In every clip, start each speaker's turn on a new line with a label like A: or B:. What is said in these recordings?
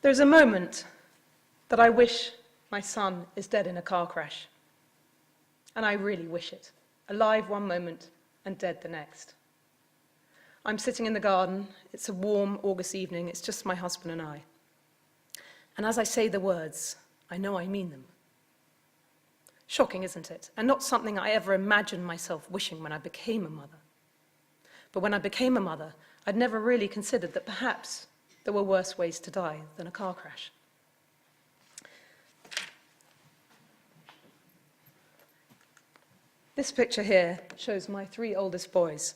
A: There's a moment that I wish my son is dead in a car crash. And I really wish it. Alive one moment and dead the next. I'm sitting in the garden. It's a warm August evening. It's just my husband and I. And as I say the words, I know I mean them. Shocking, isn't it? And not something I ever imagined myself wishing when I became a mother. But when I became a mother, I'd never really considered that perhaps there were worse ways to die than a car crash. This picture here shows my 3 oldest boys,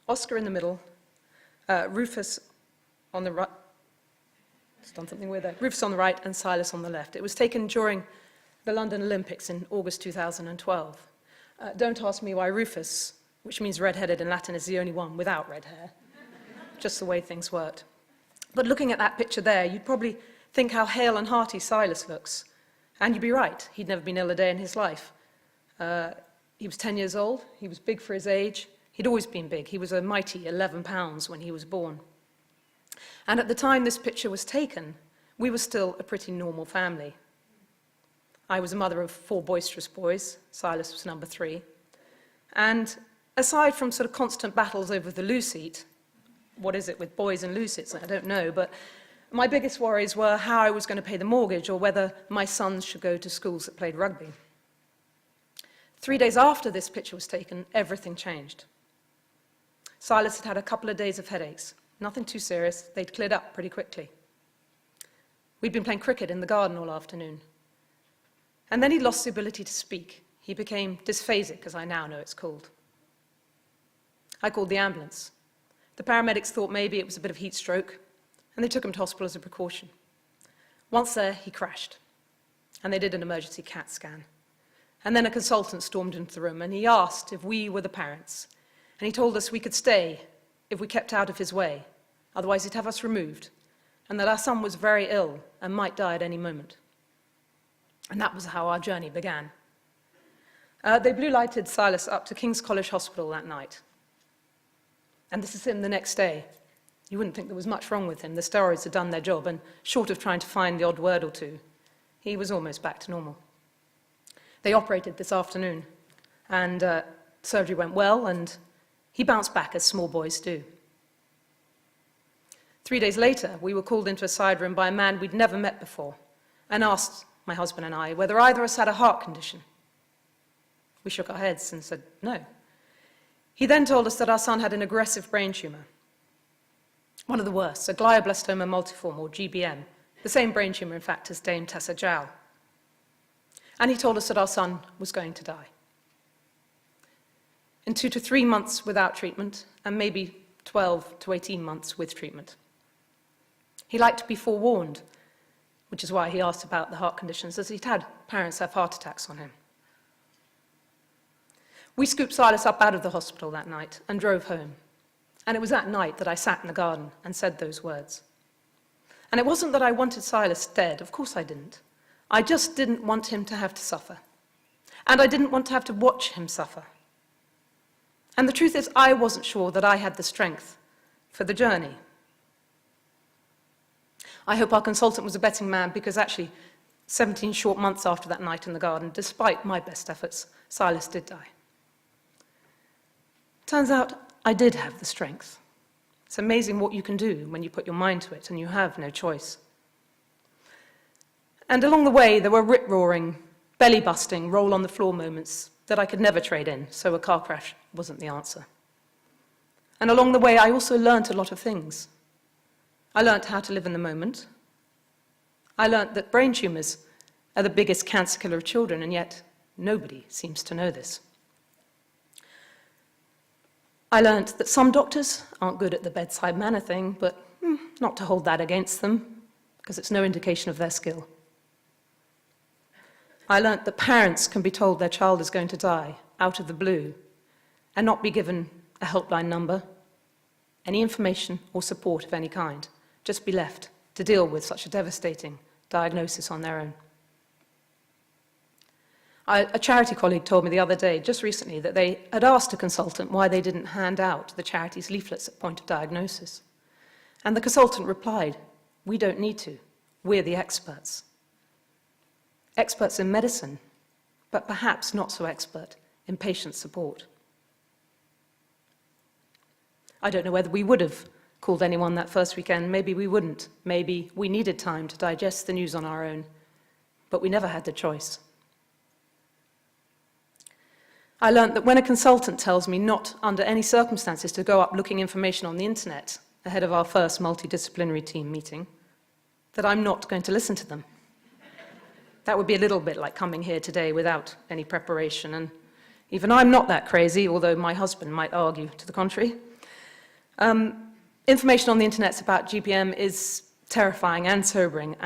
A: Oscar in the middle, Rufus on the right, done something weird there, Rufus on the right and Silas on the left. It was taken during the London Olympics in August 2012. Don't ask me why Rufus, which means red-headed in Latin, is the only one without red hair. Just the way things worked. But looking at that picture there, you'd probably think how hale and hearty Silas looks. And you'd be right, he'd never been ill a day in his life. He was 10 years old, he was big for his age, he'd always been big. He was a mighty 11 pounds when he was born. And at the time this picture was taken, we were still a pretty normal family. I was a mother of 4 boisterous boys, Silas was number 3. And aside from sort of constant battles over the loo seat, what is it with boys and loo seats? I don't know, but my biggest worries were how I was going to pay the mortgage or whether my sons should go to schools that played rugby. 3 days after this picture was taken, everything changed. Silas had had a couple of days of headaches. Nothing too serious. They'd cleared up pretty quickly. We'd been playing cricket in the garden all afternoon. And then he lost the ability to speak. He became dysphasic, as I now know it's called. I called the ambulance. The paramedics thought maybe it was a bit of heat stroke, and they took him to hospital as a precaution. Once there, he crashed, and they did an emergency CAT scan. And then a consultant stormed into the room, and he asked if we were the parents. And he told us we could stay if we kept out of his way, otherwise he'd have us removed, and that our son was very ill and might die at any moment. And that was how our journey began. They blue-lighted Silas up to King's College Hospital that night. And this is him the next day. You wouldn't think there was much wrong with him. The steroids had done their job, and short of trying to find the odd word or two, he was almost back to normal. They operated this afternoon, and surgery went well, and he bounced back as small boys do. 3 days later, we were called into a side room by a man we'd never met before and asked, my husband and I, whether either of us had a heart condition. We shook our heads and said no. He then told us that our son had an aggressive brain tumour, one of the worst, a glioblastoma multiforme, or GBM, the same brain tumour, in fact, as Dame Tessa Jowell. And he told us that our son was going to die. In 2 to 3 months without treatment, and maybe 12 to 18 months with treatment. He liked to be forewarned, which is why he asked about the heart conditions, as he'd had parents have heart attacks on him. We scooped Silas up out of the hospital that night and drove home. And it was that night that I sat in the garden and said those words. And it wasn't that I wanted Silas dead, of course I didn't. I just didn't want him to have to suffer. And I didn't want to have to watch him suffer. And the truth is, I wasn't sure that I had the strength for the journey. I hope our consultant was a betting man, because actually, 17 short months after that night in the garden, despite my best efforts, Silas did die. Turns out I did have the strength. It's amazing what you can do when you put your mind to it and you have no choice. And along the way, there were rip-roaring, belly-busting, roll-on-the-floor moments that I could never trade in, so a car crash wasn't the answer. And along the way, I also learnt a lot of things. I learnt how to live in the moment. I learnt that brain tumours are the biggest cancer killer of children, and yet nobody seems to know this. I learnt that some doctors aren't good at the bedside manner thing, but not to hold that against them, because it's no indication of their skill. I learnt that parents can be told their child is going to die out of the blue and not be given a helpline number, any information or support of any kind, just be left to deal with such a devastating diagnosis on their own. A charity colleague told me the other day, just recently, that they had asked a consultant why they didn't hand out the charity's leaflets at point of diagnosis. And the consultant replied, "We don't need to. we're the experts. Experts in medicine, but perhaps not so expert in patient support. I don't know whether we would have called anyone that first weekend. Maybe we wouldn't. Maybe we needed time to digest the news on our own. But we never had the choice. I learned that when a consultant tells me not under any circumstances to go up looking information on the internet ahead of our first multidisciplinary team meeting, that I'm not going to listen to them. That would be a little bit like coming here today without any preparation, and even I'm not that crazy, although my husband might argue to the contrary. Information on the internet about GBM is terrifying and sobering,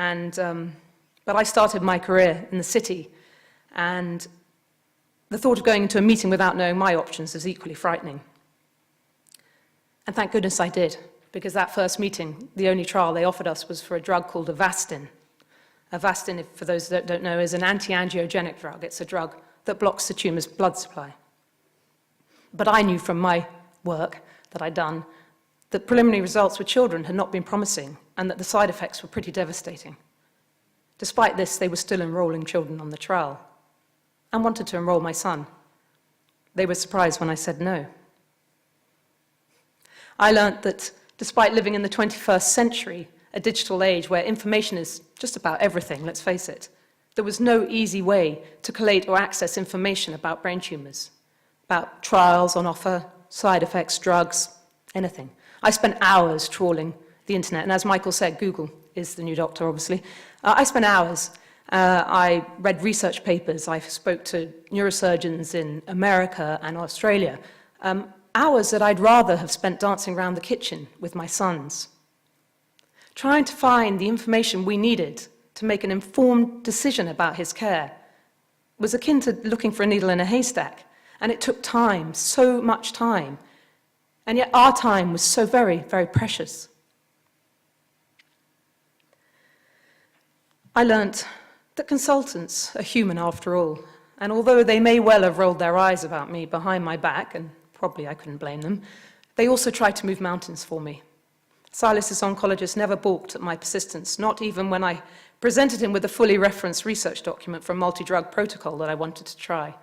A: but I started my career in the city, and the thought of going into a meeting without knowing my options is equally frightening. And thank goodness I did, because that first meeting, the only trial they offered us was for a drug called Avastin. Avastin, for those that don't know, is an anti-angiogenic drug. It's a drug that blocks the tumour's blood supply. But I knew from my work that I'd done that preliminary results with children had not been promising and that the side effects were pretty devastating. Despite this, they were still enrolling children on the trial and wanted to enroll my son. They were surprised when I said no. I learnt that despite living in the 21st century, a digital age where information is just about everything, let's face it, there was no easy way to collate or access information about brain tumours, about trials on offer, side effects, drugs, anything. I spent hours trawling the internet, and as Michael said, Google is the new doctor, obviously. I spent hours. I read research papers. I spoke to neurosurgeons in America and Australia. Hours that I'd rather have spent dancing around the kitchen with my sons. Trying to find the information we needed to make an informed decision about his care was akin to looking for a needle in a haystack. And it took time, so much time. And yet our time was so very, very precious. I learnt that consultants are human after all, and although they may well have rolled their eyes about me behind my back, and probably I couldn't blame them, they also tried to move mountains for me. Silas's oncologist never balked at my persistence, not even when I presented him with a fully referenced research document for a multi-drug protocol that I wanted to try.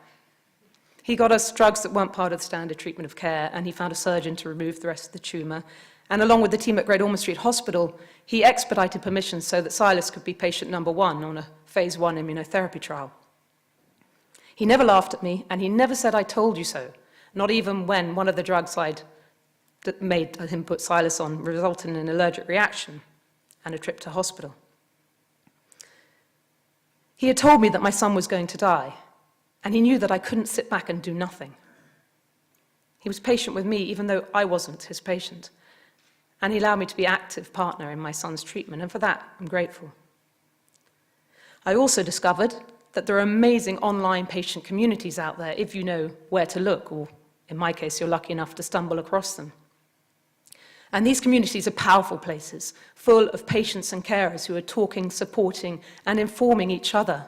A: He got us drugs that weren't part of the standard treatment of care, and he found a surgeon to remove the rest of the tumour. And along with the team at Great Ormond Street Hospital, he expedited permissions so that Silas could be patient number 1 on a phase 1 immunotherapy trial. He never laughed at me, and he never said, "I told you so," not even when one of the drugs that made him put Silas on resulted in an allergic reaction and a trip to hospital. He had told me that my son was going to die, and he knew that I couldn't sit back and do nothing. He was patient with me, even though I wasn't his patient, and he allowed me to be an active partner in my son's treatment, and for that, I'm grateful. I also discovered that there are amazing online patient communities out there if you know where to look, or in my case, you're lucky enough to stumble across them. And these communities are powerful places, full of patients and carers who are talking, supporting, and informing each other.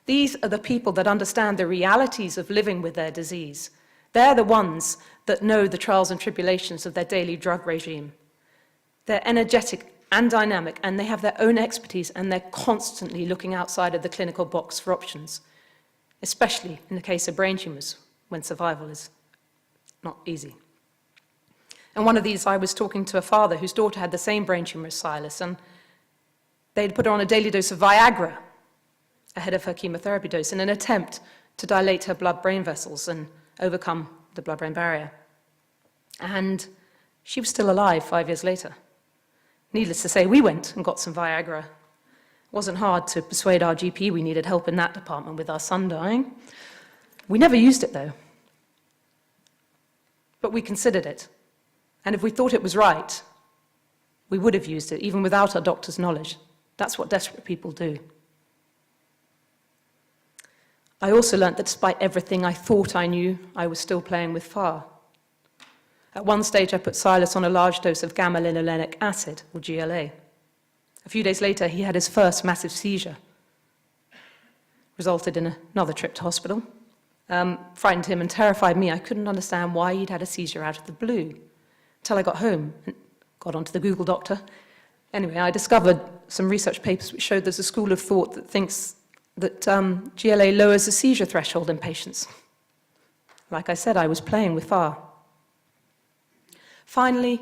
A: These are the people that understand the realities of living with their disease. They're the ones that know the trials and tribulations of their daily drug regime. They're energetic and dynamic, and they have their own expertise, and they're constantly looking outside of the clinical box for options, especially in the case of brain tumours, when survival is not easy. And one of these, I was talking to a father whose daughter had the same brain tumour as Silas, and they'd put her on a daily dose of Viagra ahead of her chemotherapy dose in an attempt to dilate her blood-brain vessels and overcome the blood-brain barrier. And she was still alive 5 years later. Needless to say, we went and got some Viagra. It wasn't hard to persuade our GP we needed help in that department with our son dying. We never used it, though. But we considered it. And if we thought it was right, we would have used it, even without our doctor's knowledge. That's what desperate people do. I also learnt that despite everything I thought I knew, I was still playing with fire. At one stage, I put Silas on a large dose of gamma-linolenic acid, or GLA. A few days later, he had his first massive seizure. Resulted in another trip to hospital. Frightened him and terrified me. I couldn't understand why he'd had a seizure out of the blue. Until I got home and got onto the Google doctor. Anyway, I discovered some research papers which showed there's a school of thought that thinks that GLA lowers the seizure threshold in patients. Like I said, I was playing with fire. Finally,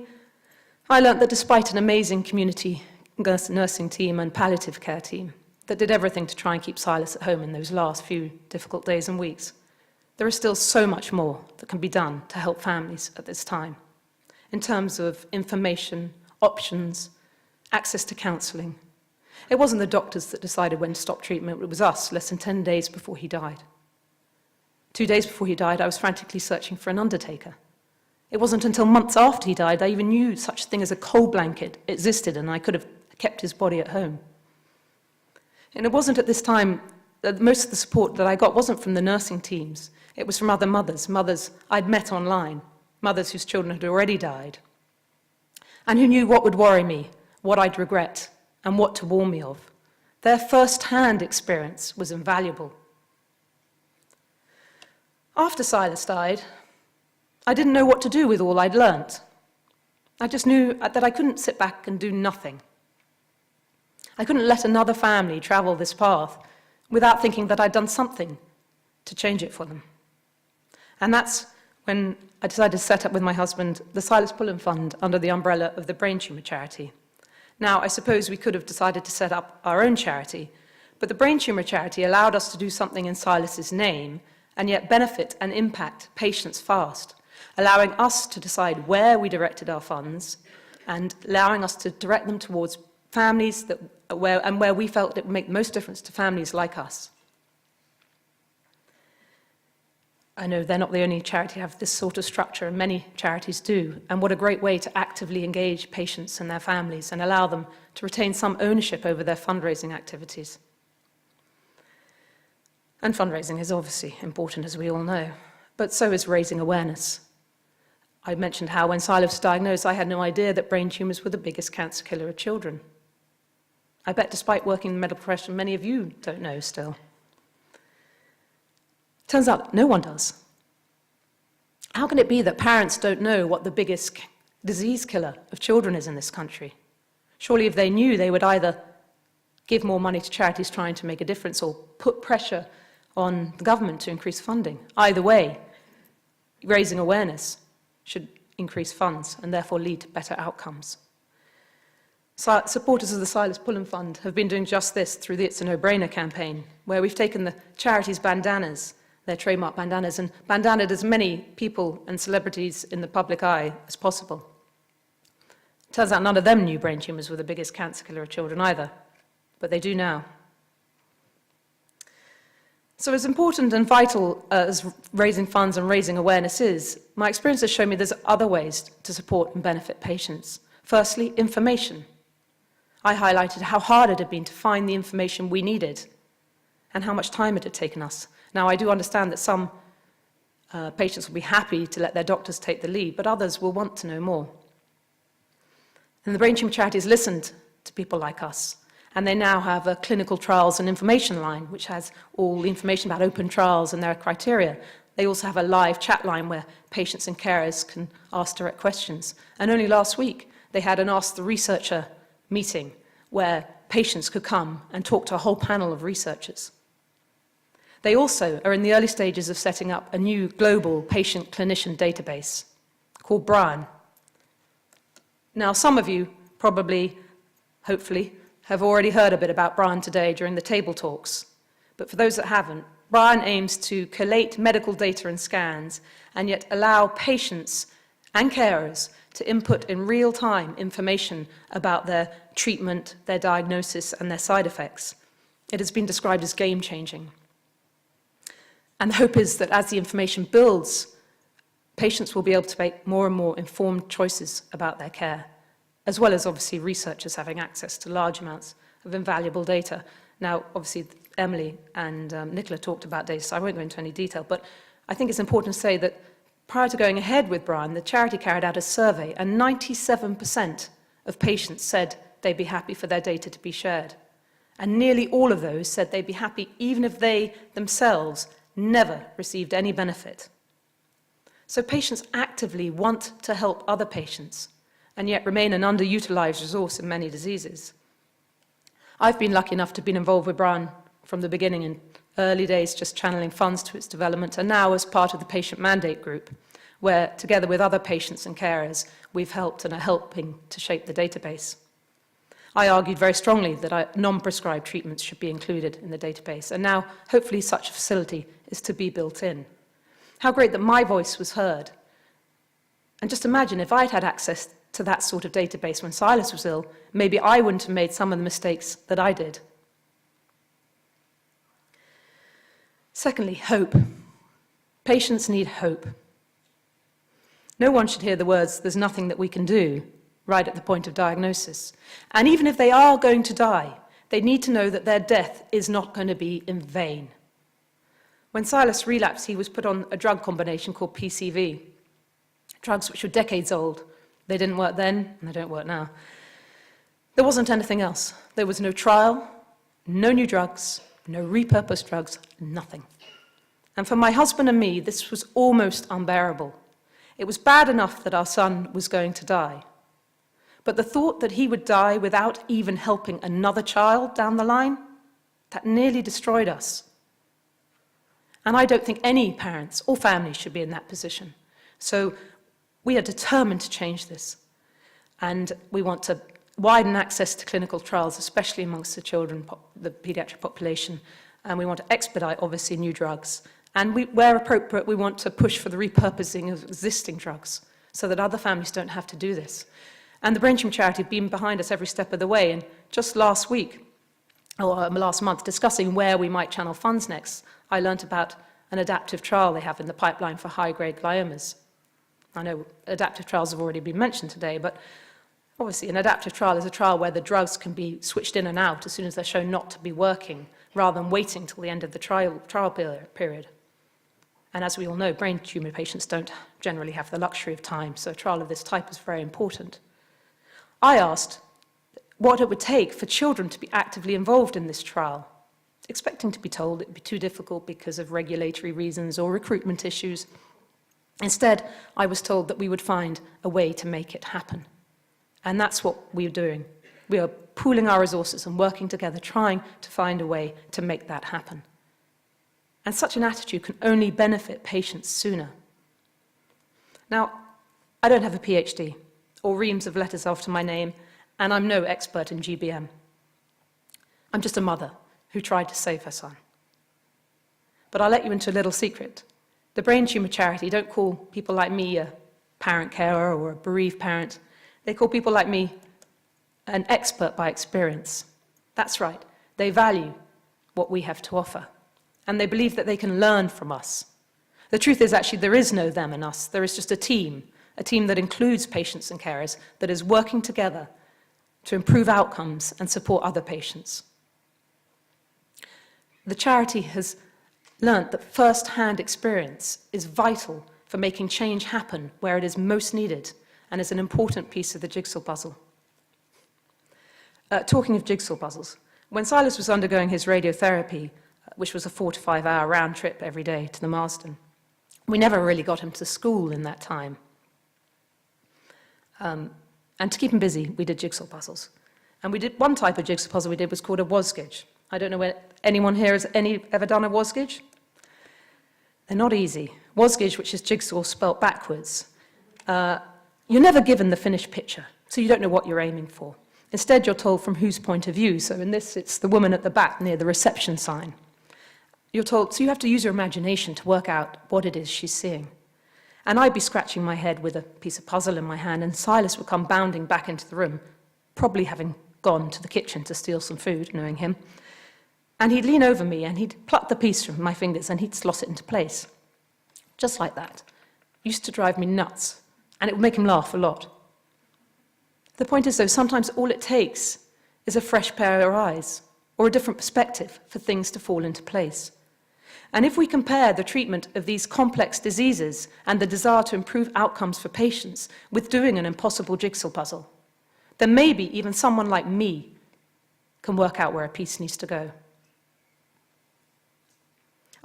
A: I learnt that despite an amazing community nursing team and palliative care team that did everything to try and keep Silas at home in those last few difficult days and weeks, there is still so much more that can be done to help families at this time, in terms of information, options, access to counselling. It wasn't the doctors that decided when to stop treatment, it was us, less than 10 days before he died. 2 days before he died, I was frantically searching for an undertaker. It wasn't until months after he died I even knew such a thing as a cold blanket existed and I could have kept his body at home. And it wasn't at this time that most of the support that I got wasn't from the nursing teams. It was from other mothers I'd met online, mothers whose children had already died, and who knew what would worry me, what I'd regret, and what to warn me of. Their first-hand experience was invaluable. After Silas died, I didn't know what to do with all I'd learnt. I just knew that I couldn't sit back and do nothing. I couldn't let another family travel this path without thinking that I'd done something to change it for them. And that's when I decided to set up with my husband the Silas Pullen Fund under the umbrella of the Brain Tumour Charity. Now, I suppose we could have decided to set up our own charity, but the Brain Tumour Charity allowed us to do something in Silas's name and yet benefit and impact patients fast, allowing us to decide where we directed our funds and allowing us to direct them towards families where we felt it would make the most difference to families like us. I know they're not the only charity to have this sort of structure, and many charities do, and what a great way to actively engage patients and their families and allow them to retain some ownership over their fundraising activities. And fundraising is obviously important, as we all know, but so is raising awareness. I mentioned how when Silas was diagnosed, I had no idea that brain tumours were the biggest cancer killer of children. I bet despite working in the medical profession, many of you don't know still. Turns out no one does. How can it be that parents don't know what the biggest disease killer of children is in this country? Surely if they knew, they would either give more money to charities trying to make a difference or put pressure on the government to increase funding. Either way, raising awareness should increase funds and therefore lead to better outcomes. Supporters of the Silas Pullen Fund have been doing just this through the It's a No-Brainer campaign, where we've taken the charity's bandanas, their trademark bandanas, and bandanaed as many people and celebrities in the public eye as possible. Turns out none of them knew brain tumours were the biggest cancer killer of children either, but they do now. So as important and vital as raising funds and raising awareness is, my experience has shown me there's other ways to support and benefit patients. Firstly, information. I highlighted how hard it had been to find the information we needed and how much time it had taken us. Now, I do understand that some patients will be happy to let their doctors take the lead, but others will want to know more. And the Brain Tumour Charity has listened to people like us, and they now have a clinical trials and information line, which has all the information about open trials and their criteria. They also have a live chat line where patients and carers can ask direct questions. And only last week, they had an Ask the Researcher meeting where patients could come and talk to a whole panel of researchers. They also are in the early stages of setting up a new global patient-clinician database called Brian. Now, some of you probably, hopefully, have already heard a bit about Brian today during the table talks. But for those that haven't, Brian aims to collate medical data and scans and yet allow patients and carers to input in real time information about their treatment, their diagnosis, and their side effects. It has been described as game-changing. And the hope is that as the information builds, patients will be able to make more and more informed choices about their care, as well as obviously researchers having access to large amounts of invaluable data. Now, obviously, Emily and Nicola talked about data, so I won't go into any detail, but I think it's important to say that prior to going ahead with Brian, the charity carried out a survey, and 97% of patients said they'd be happy for their data to be shared. And nearly all of those said they'd be happy even if they themselves never received any benefit. So patients actively want to help other patients, and yet remain an underutilized resource in many diseases. I've been lucky enough to have been involved with Brian from the beginning, in early days just channeling funds to its development, and now as part of the patient mandate group, where together with other patients and carers, we've helped and are helping to shape the database. I argued very strongly that non-prescribed treatments should be included in the database, and now hopefully such a facility is to be built in. How great that my voice was heard. And just imagine if I'd had access to that sort of database when Silas was ill, maybe I wouldn't have made some of the mistakes that I did. Secondly, hope. Patients need hope. No one should hear the words, "there's nothing that we can do," right at the point of diagnosis. And even if they are going to die, they need to know that their death is not going to be in vain. When Silas relapsed, he was put on a drug combination called PCV, drugs which were decades old. They didn't work then, and they don't work now. There wasn't anything else. There was no trial, no new drugs, no repurposed drugs, nothing. And for my husband and me, this was almost unbearable. It was bad enough that our son was going to die. But the thought that he would die without even helping another child down the line, that nearly destroyed us. And I don't think any parents or families should be in that position. So we are determined to change this. And we want to widen access to clinical trials, especially amongst the children, the pediatric population. And we want to expedite, obviously, new drugs. And where appropriate, we want to push for the repurposing of existing drugs so that other families don't have to do this. And the Brain Tumour Charity have been behind us every step of the way. And just last week, or last month, discussing where we might channel funds next, I learnt about an adaptive trial they have in the pipeline for high-grade gliomas. I know adaptive trials have already been mentioned today, but obviously an adaptive trial is a trial where the drugs can be switched in and out as soon as they're shown not to be working, rather than waiting till the end of the trial period. And as we all know, brain tumour patients don't generally have the luxury of time, so a trial of this type is very important. I asked what it would take for children to be actively involved in this trial, expecting to be told it would be too difficult because of regulatory reasons or recruitment issues. Instead, I was told that we would find a way to make it happen. And that's what we are doing. We are pooling our resources and working together, trying to find a way to make that happen. And such an attitude can only benefit patients sooner. Now, I don't have a PhD or reams of letters after my name, and I'm no expert in GBM. I'm just a mother who tried to save her son. But I'll let you into a little secret. The Brain Tumour Charity don't call people like me a parent carer or a bereaved parent. They call people like me an expert by experience. That's right. They value what we have to offer. And they believe that they can learn from us. The truth is actually there is no them and us. There is just a team that includes patients and carers that is working together to improve outcomes and support other patients. The charity has learnt that first-hand experience is vital for making change happen where it is most needed and is an important piece of the jigsaw puzzle. Talking of jigsaw puzzles, when Silas was undergoing his radiotherapy, which was a 4 to 5 hour round trip every day to the Marsden, we never really got him to school in that time. And to keep him busy, we did jigsaw puzzles. And we did one type of jigsaw puzzle we did was called a wasgage. I don't know whether anyone here has ever done a wasgage? They're not easy. Wasgage, which is jigsaw spelt backwards. You're never given the finished picture, so you don't know what you're aiming for. Instead, you're told from whose point of view. So in this, it's the woman at the back near the reception sign. You're told, so you have to use your imagination to work out what it is she's seeing. And I'd be scratching my head with a piece of puzzle in my hand, and Silas would come bounding back into the room, probably having gone to the kitchen to steal some food, knowing him. And he'd lean over me, and he'd pluck the piece from my fingers, and he'd slot it into place. Just like that. Used to drive me nuts, and it would make him laugh a lot. The point is, though, sometimes all it takes is a fresh pair of eyes, or a different perspective for things to fall into place. And if we compare the treatment of these complex diseases and the desire to improve outcomes for patients with doing an impossible jigsaw puzzle, then maybe even someone like me can work out where a piece needs to go.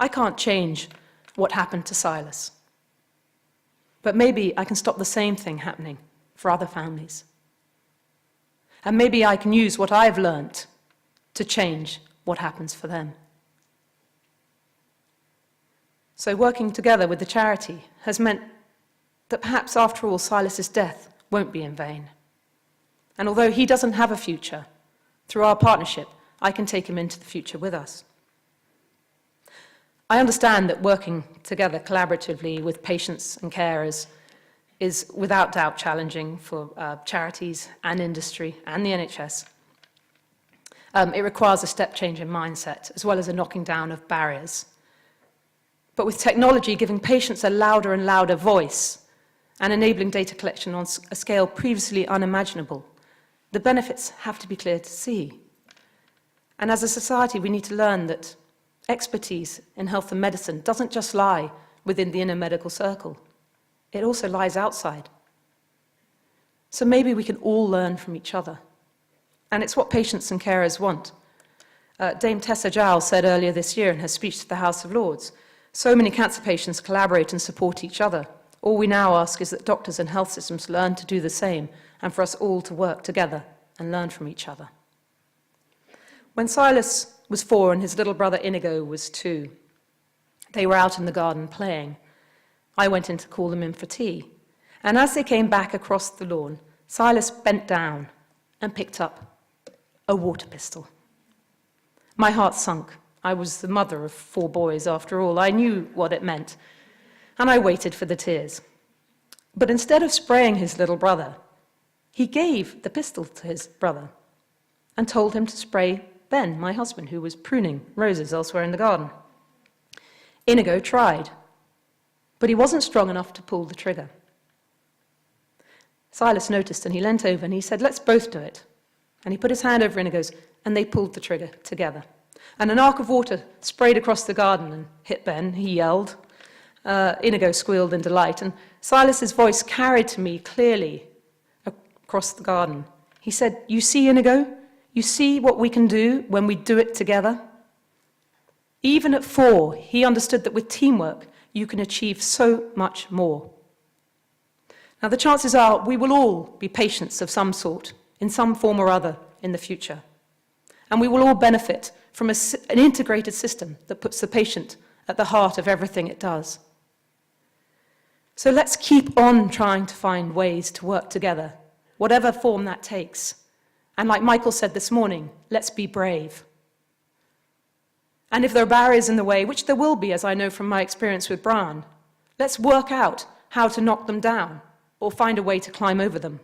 A: I can't change what happened to Silas, but maybe I can stop the same thing happening for other families. And maybe I can use what I've learnt to change what happens for them. So working together with the charity has meant that perhaps after all Silas's death won't be in vain. And although he doesn't have a future, through our partnership, I can take him into the future with us. I understand that working together collaboratively with patients and carers is without doubt challenging for charities and industry and the NHS. It requires a step change in mindset, as well as a knocking down of barriers. But with technology giving patients a louder and louder voice and enabling data collection on a scale previously unimaginable, the benefits have to be clear to see. And as a society, we need to learn that expertise in health and medicine doesn't just lie within the inner medical circle. It also lies outside. So maybe we can all learn from each other. And it's what patients and carers want. Dame Tessa Jowell said earlier this year in her speech to the House of Lords, so many cancer patients collaborate and support each other. All we now ask is that doctors and health systems learn to do the same, and for us all to work together and learn from each other. When Silas was 4 and his little brother Inigo was 2, they were out in the garden playing. I went in to call them in for tea. And as they came back across the lawn, Silas bent down and picked up a water pistol. My heart sunk. I was the mother of 4 boys after all. I knew what it meant. And I waited for the tears. But instead of spraying his little brother, he gave the pistol to his brother and told him to spray Ben, my husband, who was pruning roses elsewhere in the garden. Inigo tried, but he wasn't strong enough to pull the trigger. Silas noticed and he leant over and he said, "Let's both do it." And he put his hand over Inigo's and they pulled the trigger together. And an arc of water sprayed across the garden and hit Ben. He yelled. Inigo squealed in delight, and Silas's voice carried to me clearly across the garden. He said, "You see, Inigo? You see what we can do when we do it together?" Even at 4, he understood that with teamwork, you can achieve so much more. Now, the chances are we will all be patients of some sort, in some form or other, in the future. And we will all benefit from an integrated system that puts the patient at the heart of everything it does. So let's keep on trying to find ways to work together, whatever form that takes. And like Michael said this morning, let's be brave. And if there are barriers in the way, which there will be, as I know from my experience with Brian, let's work out how to knock them down or find a way to climb over them,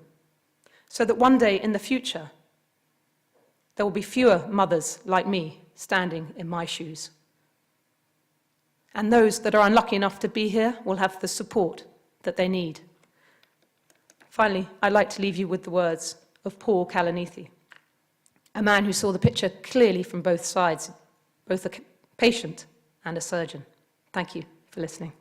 A: so that one day in the future, there will be fewer mothers like me standing in my shoes. And those that are unlucky enough to be here will have the support that they need. Finally, I'd like to leave you with the words of Paul Kalanithi, a man who saw the picture clearly from both sides, both a patient and a surgeon. Thank you for listening.